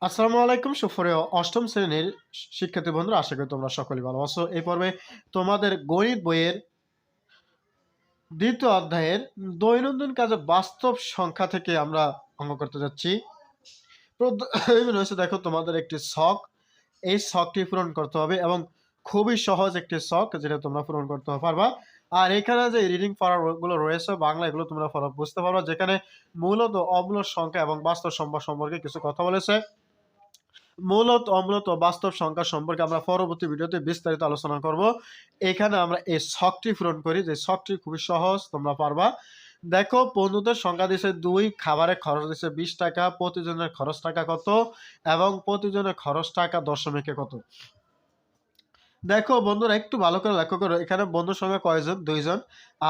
আসসালামু আলাইকুম সুপ্রিয় অষ্টম শ্রেণীর শিক্ষার্থী বন্ধুরা, আশা করি তোমরা সকলেই ভালো আছো। এই পর্বে তোমাদের গণিত বইয়ের দ্বিতীয় অধ্যায়ের দৈনন্দিন কাজে বাস্তব সংখ্যা থেকে আমরা অঙ্ক করতে যাচ্ছি। রয়েছে দেখো তোমাদের একটি ছক, এই ছকটি পূরণ করতে হবে এবং খুবই সহজ একটি ছক যেটা তোমরা পূরণ করতে পারবা। আর এখানে যে রিডিং গুলো রয়েছে বাংলা, এগুলো তোমরা বুঝতে পারবা, যেখানে মূলত অমূলক সংখ্যা এবং বাস্তব সংখ্যা সম্পর্কে কিছু কথা বলেছে। মূলত অমূলত বাস্তব সংখ্যা সম্পর্কে আমরা পরবর্তী ভিডিওতে বিস্তারিত আলোচনা করব। এখানে আমরা এই ছকটি পূরণ করি, যে ছকটি খুবই সহজ, তোমরা পারবা। দেখো, বন্ধুদের সংখ্যা দিছে 2, খাবারের খরচ দিছে 20 টাকা, প্রতিজনের খরচ টাকা কত এবং প্রতিজনের খরচ টাকা দশমিকে কত। দেখো বন্ধুরা, একটু ভালো করে লক্ষ্য করো, এখানে বন্ধুর সংখ্যা কয়জন? 2 জন।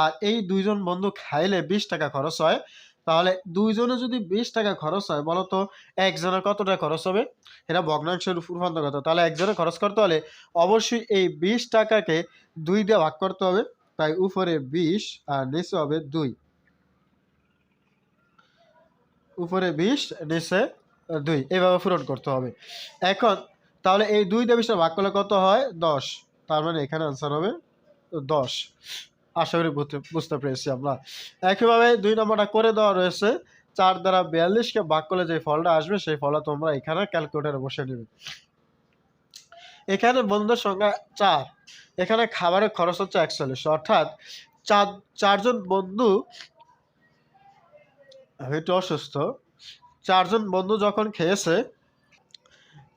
আর এই 2 জন বন্ধু খাইলে 20 টাকা খরচ হয়। তাহলে 2 জনে যদি 20 টাকা খরচ হয়, বলো তো একজনের কত টাকা খরচ হবে? এটা ভগ্নাংশের রূপান্তর করতে, তাহলে একজনের খরচ করতে হলে অবশ্যই এই 20 টাকাকে 2 দিয়ে ভাগ করতে হবে। তাই উপরে 20 আর নিচে হবে 2। উপরে 20, নিচে 2, এভাবে পূরণ করতে হবে। এখন তাহলে এই 2 দিয়ে 20 ভাগ করলে কত হয়? 10। তার মানে এখানে আনসার হবে 10। আশা করি বুঝতে পেরেছি আমরা। একইভাবে 2 নম্বরটা করে দেওয়া রয়েছে। 4 দ্বারা 42কে ভাগ করলে যে ফলটা আসবে সেই ফলটা তোমরা এখানে ক্যালকুলেটরে বসিয়ে নেবে। এখানে বন্ধুদের সংখ্যা 4, এখানে খাবারের খরচ হচ্ছে 41, অর্থাৎ 4 জন বন্ধু, আমি একটু অসুস্থ, 4 জন বন্ধু যখন খেয়েছে,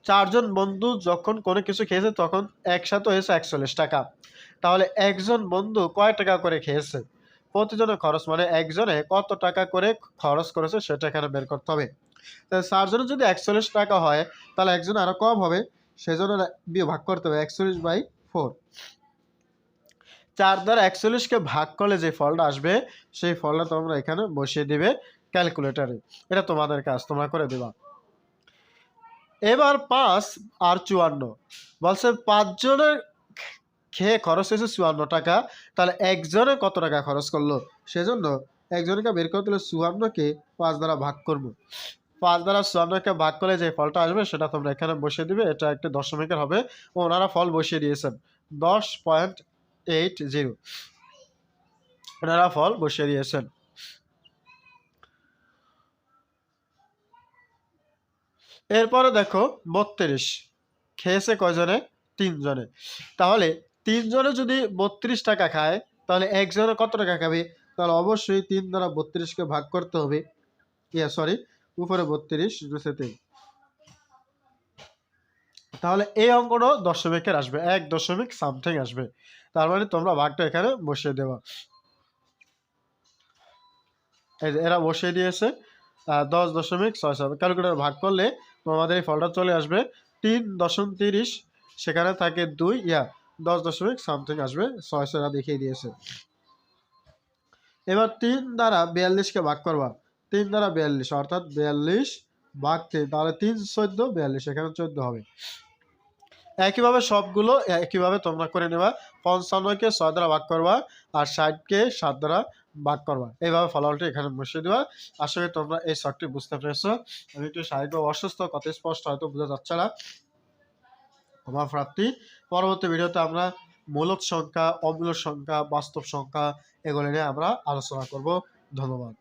4 জন বন্ধু যখন কোনো কিছু খেয়েছে তখন একসাথে হয়েছে 41 টাকা। তাহলে একজন বন্ধু কয় টাকা করে খেয়েছে? প্রতিজনের খরচ মানে একজনে কত টাকা করে খরচ করেছে সেটা এখানে বের করতে হবে। তাহলে 4 জনের যদি 41 টাকা হয়, তাহলে একজন আরো কম হবে, সেজন্য ভাগ করতে হবে 41/4। 4 দ্বারা 41কে ভাগ করলে যে ফলটা আসবে সেই ফলটা তোমরা এখানে বসিয়ে দিবে ক্যালকুলেটরে। এটা তোমাদের কাজ, তোমরা করে দিবা। এবার 5 আর 54 বলছে 5 জনের খেয়ে খরচ হয়েছে 54 টাকা। তাহলে একজনে কত টাকা খরচ করলো? সেজন্য একজনকে বের করতে হলে 54কে 5 দ্বারা ভাগ করব। 5 দ্বারা 54কে ভাগ করলে যে ফলটা আসবে সেটা তোমরা এখানে বসিয়ে দিবে। এটা একটা দশমিকের হবে। ওনারা ফল বসিয়ে দিয়েছেন 10.80। ওনারা ফল বসিয়ে দিয়েছেন। এরপরে দেখো 32 খেয়েছে কয়জনে? 3 জনে। তাহলে 3 জনে যদি 32 টাকা খায়, তাহলে একজনে কত টাকা খাবে? তাহলে অবশ্যই 3 দ্বারা 32কে ভাগ করতে হবে। উপরে 32, নিচে 3। তাহলে এই অঙ্কটাও দশমিকের আসবে, 1 দশমিক সামথিং আসবে। তার মানে তোমরা ভাগটা এখানে বসিয়ে দেবা। এই যে এরা বসিয়ে দিয়েছে 10.67। ক্যালকুলেটর ভাগ করলে তোমাদের এই ফলটা চলে আসবে 3.30। সেখানে থাকে 2, 10 দশমিক সামথিং আসবে। 600 দেখিয়ে দিয়েছে। এবার 3 দ্বারা 42কে ভাগ করবা। 3 দ্বারা 42 অর্থাৎ 42 ভাগ 3, তাহলে 3 14 42, এখানে 14 হবে। একইভাবে সবগুলো একইভাবে তোমরা করে নেবা। 55কে 6 দ্বারা ভাগ করবা আর 60কে 7 দ্বারা ভাগ করবা। এইভাবে ফলাফলটি এখানে বসিয়ে দেওয়া। আশা করি তোমরা এই ছকটি বুঝতে পেরেছো। আমি একটু শারীরিকভাবে অসুস্থ, কথা স্পষ্ট হয়তো বোঝা যাচ্ছে না। ক্ষমা প্রার্থী। পরবর্তী ভিডিওতে আমরা মূলদ সংখ্যা, অমূলদ সংখ্যা, বাস্তব সংখ্যা এগুলো নিয়ে আমরা আলোচনা করব। ধন্যবাদ।